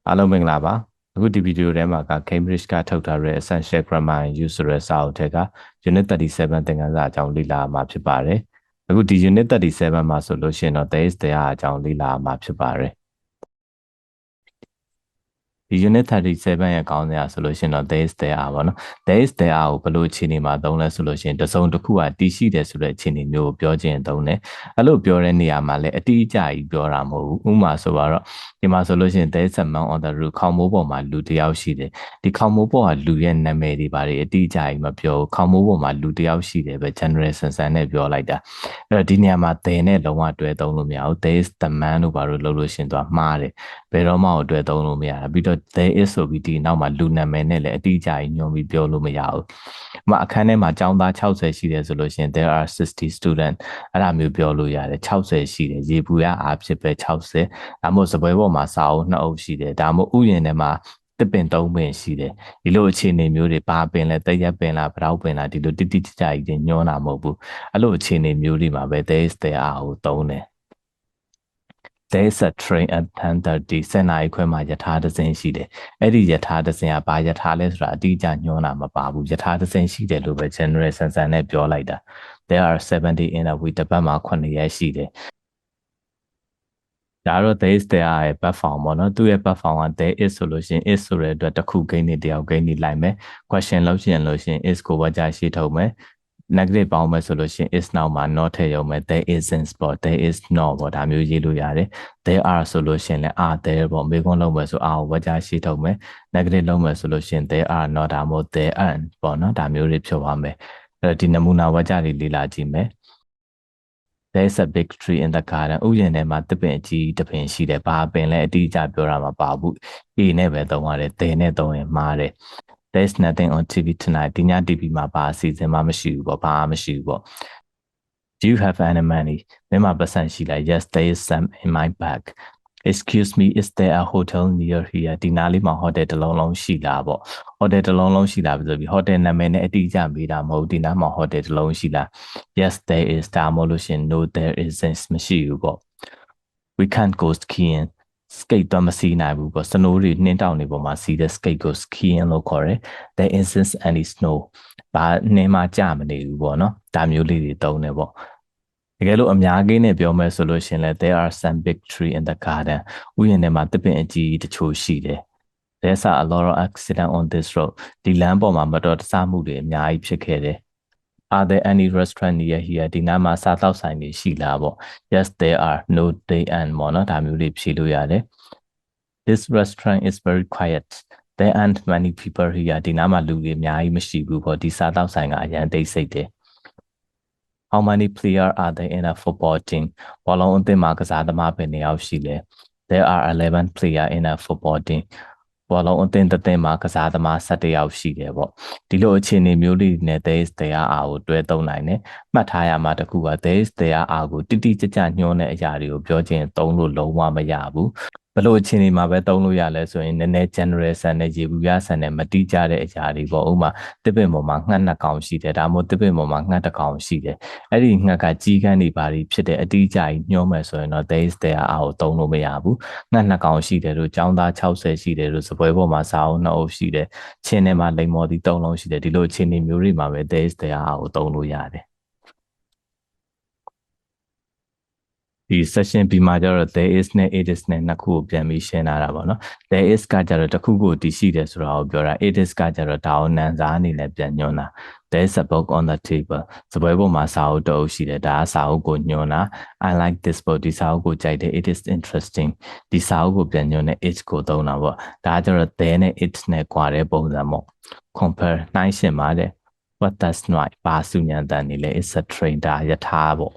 အားလုံးမင်္ဂလာပါအခုဒီဗီဒီယိုထဲမှာက Cambridge ကထုတ်ထားတဲ့ Essential Grammar and Use ဆိုတဲ့စာအုပ်ထဲက Unit 37သင်ခန်းစာအကြောင်းလေ့လာမှာဖြစ်ပါတယ်အခုဒီ Unit 37မှာဆိုလို့ရှိရင်တော့ there is there အကြောင်းလေ့လာမှာဖြစ်ပါတယ်ဒီ unit 37ရဲ့ခေါင်းစဉ်အရဆိုလို့ရှိရင်တော့ there is there ပေါ့နော် there is there ကိုဘယ်လိုအခြေအနေမှာသုံးလဲဆိုလို့ရှိရင်တစ်စုံတစ်ခုကတည်ရှိတယ်ဆိုတဲ့အခြေအနေမျိုးကိုပြောခြင်းသုံးတယ်အဲ့လိုပြောတဲ့နေရာမှာလည်းအတိအကျကြီးပြောတာမဟုတ်ဘူးဥပမာဆိုတော့ဒီမှာဆိုလို့ရှိရင် there is a man on the roof ခေါင်မိုးပေါ်မှာလူတစ်ယောက်ရှိတယ်ဒီခေါင်မိုးပေါ်ကလူရဲ့နာမည်တွေပါတယ်အတိအကျကြီးမပြောဘူးခေါင်မိုးပေါ်မှာလူတစ်ယောက်ရှိတယ်ပဲ general ဆန်ဆန်နဲ့ပြောလိုက်တာအဲ့တော့ဒီနေရာမှာ there နဲ့လုံးဝတွဲသုံးလို့မရဘူး there is the man လို့ဘာလို့လုပ်လို့ရှိရင်သူကမှားတယ်ဘယ်တော့မှတွဲသုံးလို့မရဘူးပြီးတော့ there is ဆိုပြီးဒီနောက်မှာလူနာမည်နဲ့လည်းအတိအကျကြီးညွှန်ပြီးပြောလို့မရဘူး။အခန်းထဲမှာကျောင်းသား60ရှိတယ်ဆိုလို့ရှိရင် there are 60 student အဲ့ဒါမျိုးပြောလို့ရတယ်60ရှိတယ်ရေဘူးရအားဖြစ်ပဲ60ဒါမှမဟုတ်စပွဲပေါ်မှာစာအုပ်2အုပ်ရှိတယ်ဒါမှမဟုတ်ဥယျာဉ်ထဲမှာတစ်ပင်3ပင်ရှိတယ်ဒီလိုအခြေအနေမျိုးတွေဘာပင်လဲတရက်ပင်လားဗရောက်ပင်လားဒီလိုတိတိကျကျကြီးညွှန်တာမဟုတ်ဘူးအဲ့လိုအခြေအနေမျိုးတွေမှာပဲ there is there are ကိုသုံးတယ်there is a train at 10:30 စနေခွဲမှာယထာတစ်စင်းရှိတယ်အဲ့ဒီယထာတစ်စင်းကဘာယထာလဲဆိုတာအတိအကျညွှန်းတာမပါဘူးယထာတစ်စင်းရှိတယ်လို့ပဲ general ဆန်ဆန်နဲ့ပြောလိုက်တာ there are 70 in a week တစ်ပတ်မှာ9ရက်ရှိတယ်ဒါတော့ there is there ရဲ့ back form ပေါ့နော်သူ့ရဲ့ back form က there is ဆိုလို့ရှိရင် is ဆိုတဲ့အတွက်တစ်ခုဂိမ်းနေတယောက်ဂိမ်းနေလိုက်မယ် question လုပ်ရှင်လို့ရှိရင် is ကိုဝကြရှိထုတ်မယ် negative ပေါင်းမယ်ဆိုလို့ရှိရင် is နောက်မှာ not ထည့်ရုံပဲ there isn't ပေါ့ there is not ပေါ့ဒါမျိုးရေးလို့ရတယ် there are ဆိုလို့ရှိရင်လည်း are there ပေါ့မေးခွန်းလုပ်မယ်ဆို are ကိုဝကြရှိထုတ်မယ် negative လုပ်မယ်ဆိုလို့ရှိရင် there are not ဒါမှမဟုတ် there aren't ပေါ့နော်ဒါမျိုးတွေဖြုတ်သွားမယ်အဲ့တော့ဒီနမူနာဝကြတွေလေ့လာကြည့်မယ်there is a big tree in the garden ဥယျာဉ်ထဲမှာတစ်ပင်အကြီးတစ်ပင်ရှိတယ်ဘာပင်လဲအတိအကျပြောတာမပါဘူး A နဲ့ပဲသုံးရတယ် there နဲ့သုံးရင်မှားတယ် there's nothing on TV tonight ဒီည TV မှာဘာအစီအစဉ်မှမရှိဘူးပေါ့ဘာမှမရှိဘူးပေါ့ do you have any money မင်းမှာပတ်စံရှိလား yes there is some in my bag excuse me is there a hotel near here ဒီနားလေးမှာ hotel တစ်လုံးလုံးရှိလားပေါ့ hotel တစ်လုံးလုံးရှိလားဆိုပြီး hotel နာမည်နဲ့အတိအကျမေးတာမဟုတ်ဒီနားမှာ hotel တစ်လုံးရှိလား yes there is ဒါမှမဟုတ်လို့ရှင် no there isn't မရှိဘူးပေါ့ we can't go skiing skate တော့မစီးနိုင်ဘူးပေါ့ snow တွေနှင်းတောင်တွေပေါ်မှာစီးတဲ့ skate ကို skiing လို့ခေါ်တယ် there isn't any snow ဘာနှင်းမှကြမနေဘူးပေါ့နော်ဒါမျိုးလေးတွေသုံးတယ်ပေါ့တကယ်လို့အများကြီးနဲ့ပြောမယ်ဆိုလို့ရှင်လဲ there are some big tree in the garden ဥယျာဉ်ထဲမှာတစ်ပင်အကြီးတချို့ရှိတယ် there's a lot of accident on this road ဒီလမ်းပေါ်မှာမတော်တဆမှုတွေအများကြီးဖြစ်ခဲ့တယ် are there any restaurant near here ဒီနားမှာစားသောက်ဆိုင်တွေရှိလားပေါ့ yes there are no they and ပေါ့နော်ဒါမျိုးတွေဖြေလို့ရတယ် this restaurant is very quiet there aren't many people here ဒီနားမှာလူတွေအများကြီးမရှိဘူးပေါ့ဒီစားသောက်ဆိုင်ကအရန်တိတ်ဆိတ်တယ်how many players are there in a football team ဘောလုံးအသင်းမှာကစားသမားပဲနှစ်ယောက်ရှိလဲ there are 11 players in a football team ဘောလုံးအသင်းတစ်သင်းမှာကစားသမား17ယောက်ရှိတယ်ပေါ့ဒီလိုအခြေအနေမျိုးလေးနဲ့ there is there are ကိုတွဲသုံးနိုင်တယ်မှတ်ထားရမှာတခုက there is there are ကိုတိတိကျကျညွှန်းတဲ့အရာတွေကိုပြောခြင်းသုံးလို့လုံးဝမရဘူးဘယ်လိုအခြေအနေမှာပဲသုံးလို့ရလဲဆိုရင်နည်းနည်း general ဆန်နဲ့ရေဘူးရဆန်နဲ့မတိကျတဲ့အရာတွေပေါ့ဥပမာတစ်ပင်ပေါ်မှာငှက်နှစ်ကောင်ရှိတယ်ဒါမှမဟုတ်တစ်ပင်ပေါ်မှာငှက်တစ်ကောင်ရှိတယ်အဲ့ဒီငှက်ကကြီးကန်းတွေဘာတွေဖြစ်တဲ့အတိအကျကြီးညွှန်းမယ်ဆိုရင်တော့ there is there are ကိုသုံးလို့မရဘူးငှက်နှစ်ကောင်ရှိတယ်လို့ចောင်းသား60ရှိတယ်လို့စပွဲပေါ်မှာစာအုပ်2အုပ်ရှိတယ်ချင်းထဲမှာလိမ်မော်သီး3လုံးရှိတယ်ဒီလိုအခြေအနေမျိုးတွေမှာပဲ there is there are ကိုသုံးလို့ရတယ်ဒီ session B မှာကျတော့ there is နဲ့ it is နဲ့နှစ်ခုကိုပြန်ပြီးရှင်းလာတာပေါ့နော် there is ကကျတော့တစ်ခုကိုတည်ရှိတယ်ဆိုတာကိုပြောတာ it is ကကျတော့ဒါကိုနံစာအနေနဲ့ပြန်ညွှန်းတာ there is a book on the table စပွဲပေါ်မှာစာအုပ်တစ်အုပ်ရှိတယ်ဒါကစာအုပ်ကိုညွှန်းတာ I like this book ဒီစာအုပ်ကိုကြိုက်တယ် it is interesting ဒီစာအုပ်ကိုပြန်ညွှန်းတဲ့ it ကိုသုံးတာပေါ့ဒါကကျတော့ there နဲ့ it နဲ့ကွာတဲ့ပုံစံပေါ့ compare နှိုင်းယှဉ်ပါတဲ့ what does not ဘာစုညံတန်နေလဲ it's a train ဒါယထာပေါ့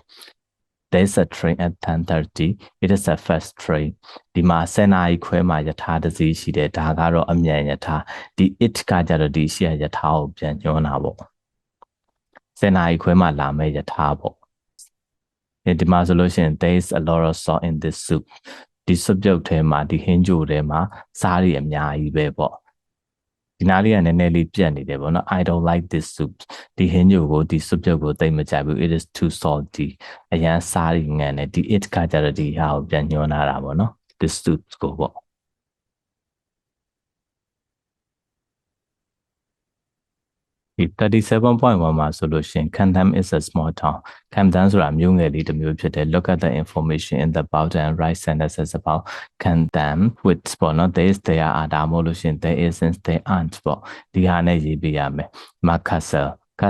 There's a train at 10:30 it is a fast train ဒီမှာ10နာရီခွဲမှာယထာတစ်စီးရှိတယ်ဒါကတော့အမြန်ယထာဒီ it ကကြတော့ဒီရှေ့ယထာကိုပြန်ညွှန်းတာပေါ့10နာရီခွဲမှာလာမယ့်ယထာပေါ့ဒီမှာဆိုလို့ရှိရင် there is a lot of salt in this soup ဒီ soup ပြုတ်ထဲမှာဒီဟင်းကြိုထဲမှာစားတွေအများကြီးပဲပေါ့ဒီနားလေးကနည်းနည်းလေးပြတ်နေတယ်ပေါ့နော် I don't like this soup ဒီဟင်းကြိုကိုဒီ soup ပြုတ်ကိုတိတ်မကြိုက်ဘူး it is too salty အရန်စားရငန်တယ်ဒီ it ကကြတော့ဒီဟာကိုပြန်ညွှန်းလာတာပေါ့နော် this soup ကိုပေါ့ 37.1 မှာဆိုလို့ရှိရင် Kandam is a small town Kandam ဆိုတာမြို့ငယ်လေးတစ်မြို့ဖြစ်တယ် look at the information in the about and write sentences about Kandam with ပေါ့နော် there is there are ဒါမှမဟုတ်လို့ရှိရင် there isn't there aren't ပေါ့ဒီဟာနဲ့ရေးပေးရမယ် Castle က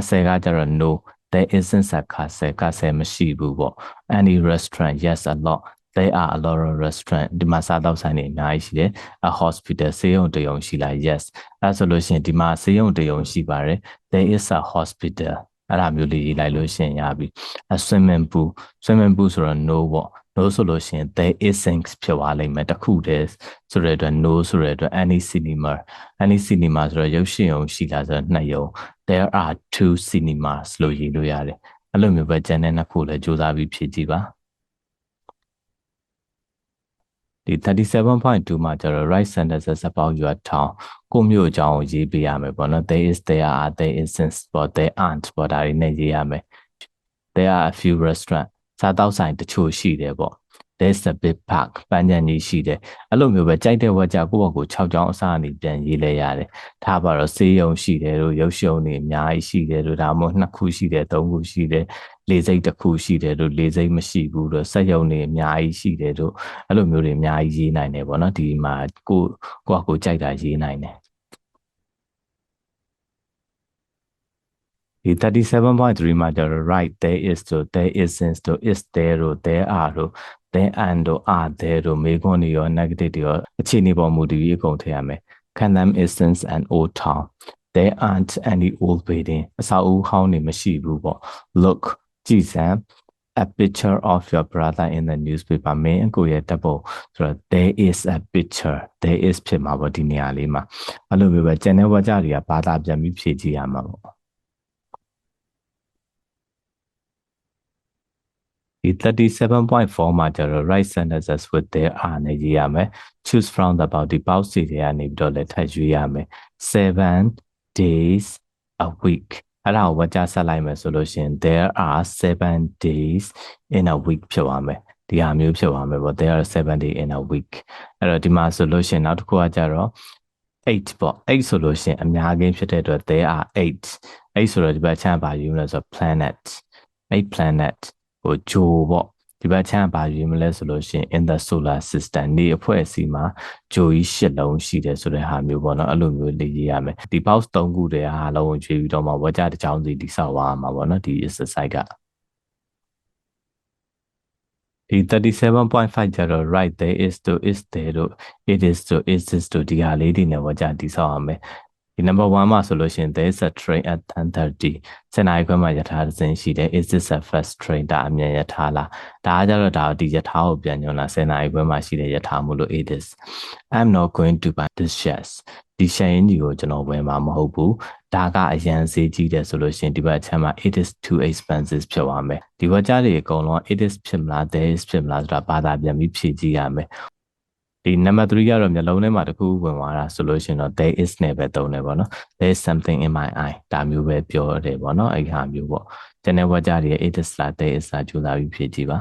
ကျတော့ no there isn't a castle မရှိဘူးပေါ့ any restaurant yes a lot there are a lot of restaurant ဒီမှာစားသောက်ဆိုင်တွေအများကြီးရှိတယ် a hospital ဆေးရုံတစ်ရုံရှိလား yes အဲဆိုလို့ရှိရင်ဒီမှာဆေးရုံတစ်ရုံရှိပါတယ် there is a hospital အဲ့ဒါမျိုးလေးရေးလိုက်လို့ရှိရင်ရပြီ a swimming pool ဆိုတော့ no ပေါ့ no ဆိုလို့ရှိရင် there isn't ဖြစ်သွားလိမ့်မယ်တစ်ခုတည်းဆိုတဲ့အတွက် no ဆိုတဲ့အတွက် any cinema ဆိုတော့ရုပ်ရှင်ရုံရှိလားဆိုတော့နှစ်ရုံ there are 2 cinemas လို့ရေးလို့ရတယ်အဲ့လိုမျိုးပဲကျန်တဲ့နှစ်ခုလည်းစူးစမ်းပြီးဖြည့်ကြည့်ပါဒီ 37.2 မှာကျတော့ write sentences about your town ကိုမြို့အကြောင်းကိုရေးပေးရမယ်ပေါ့နော် there is there are there isn't but there aren't ပေါ့ဒါတွေနဲ့ရေးရမယ် there are a few restaurant စားသောက်ဆိုင်တချို့ရှိတယ်ပေါ့ there's a big park ပန်းခြံကြီးရှိတယ်အဲ့လိုမျိုးပဲကြိုက်တဲ့ဝက်ကြကိုယ့်ဘက်ကို6ချောင်းအစားအနေပြန်ရေးလဲရတယ်ထားပါတော့ဆေးရုံရှိတယ်လို့ရုပ်ရှင်တွေအများကြီးရှိတယ်လို့ဒါမှမဟုတ်2ခုရှိတယ်3ခုရှိတယ်လေစိတ်တစ်ခုရှိတယ်လို့လေစိတ်မရှိဘူးလို့စက်ရုံတွေအများကြီးရှိတယ်လို့အဲ့လိုမျိုးတွေအများကြီးရေးနိုင်တယ်ပေါ့နော်ဒီမှာကိုကြိုက်တာရေးနိုင်တယ်ဒီ 37.3 မှာကျတော့ right there is တို့ there isn't တို့ is there တို့ there are တို့ there and တို့ are there တို့မေခွန်းတွေရော negative တွေရောအခြေအနေပေါ်မူတည်ပြီးအကုန်ထည့်ရမယ် Kandam isn't an old town there aren't any old building အဆောက်အဦဟောင်းတွေမရှိဘူးပေါ့ look ကြည့်စမ်း a picture of your brother in the newspaper မင်းအကိုရဲ့ဓာတ်ပုံဆိုတော့ there is a picture there is ဖြစ်မှာပေါ့ဒီနေရာလေးမှာအဲ့လိုမျိုးပဲကျန်တဲ့ဝါကြတွေကဘာသာပြန်ပြီးဖြည့်ကြည့်ရမှာပေါ့ဒီ 37.4 မှာကျတော့ write sentences with there are နဲ့ရေးရမယ် choose from the about ဒီ box တွေထဲကနေပြီးတော့လည်းထပ်ရွေးရမယ် 7 days a week အဲ့ဒါကိုဝါကြဆက်လိုက်မယ်ဆိုလို့ရှိရင် there are 7 days in a week ဖြစ်သွားမယ်ဒီဟာမျိုးဖြစ်သွားမယ်ပေါ့ there are 7 days in a week အဲ့တော့ဒီမှာဆိုလို့ရှိရင်နောက်တစ်ခုကကျတော့8ပေါ့8ဆိုလို့ရှိရင်အများကြီးဖြစ်တဲ့အတွက် there are 8ဆိုတော့ဒီဘက်ချမ်းပါယူမလဲဆိုတော့ planet 8 planet ဟိုဂျိုပေါ့ဒီဘက်ချမ်းပါရွေးမလဲဆိုလို့ရှိရင် in the solar system နေအဖွဲ့အစည်းမှာဂျိုကြီး၈လုံးရှိတယ်ဆိုတဲ့ဟာမျိုးပေါ့နော်အဲ့လိုမျိုးလေးရေးရမယ်ဒီ box 3ခုတည်းဟာလုံးဝင်ရွေးပြီးတော့မှဝါကြတစ်ချောင်းစီတိဆောက်သွားမှာပေါ့နော်ဒီ exercise ကဒီ 37.5 ကျတော့ right there is to is there တို့ it is to is this တို့ဒီဟာလေးတွေနဲ့ဝါကြတိဆောက်ရမယ်ဒီ number 1မှာဆိုလို့ရှိရင် there is a train at 10:30 စနေခွဲမှာယထာတစ်စင်းရှိတယ် is this a fast train ဒါအမြန်ယထာလားဒါကကြတော့ဒါဒီယထာကိုပြန်ညွှန်းတာစနေခွဲမှာရှိတဲ့ယထာမို့လို့ it is I'm not going to buy this shares ဒီရှယ်ရင်းကြီးကိုကျွန်တော်ဝယ်မှာမဟုတ်ဘူးဒါကအရန်ဈေးကြီးတယ်ဆိုလို့ရှိရင်ဒီဘက်အချက်မှာ it is too expensive ဖြစ်သွားမယ်ဒီဘက်ကြားတွေအကုန်လုံး it is ဖြစ်မလား there is ဖြစ်မလားဆိုတာဘာသာပြန်ပြီးဖြည့်ကြည့်ရမယ်ဒီ number 3ကတော့မျိုးလုံးထဲမှာတစ်ခုဝင်သွားတာဆိုလို့ရှိရင်တော့ there is နဲ့ပဲသုံးတယ်ပေါ့နော် there is something in my eye ဒါမျိုးပဲပြောတယ်ပေါ့နော်အဲ့ဟာမျိုးပေါ့ကျန်တဲ့ဝါကြတွေ it is လား there is လားကြိုးစားပြီးဖြည့်ကြည့်ပါ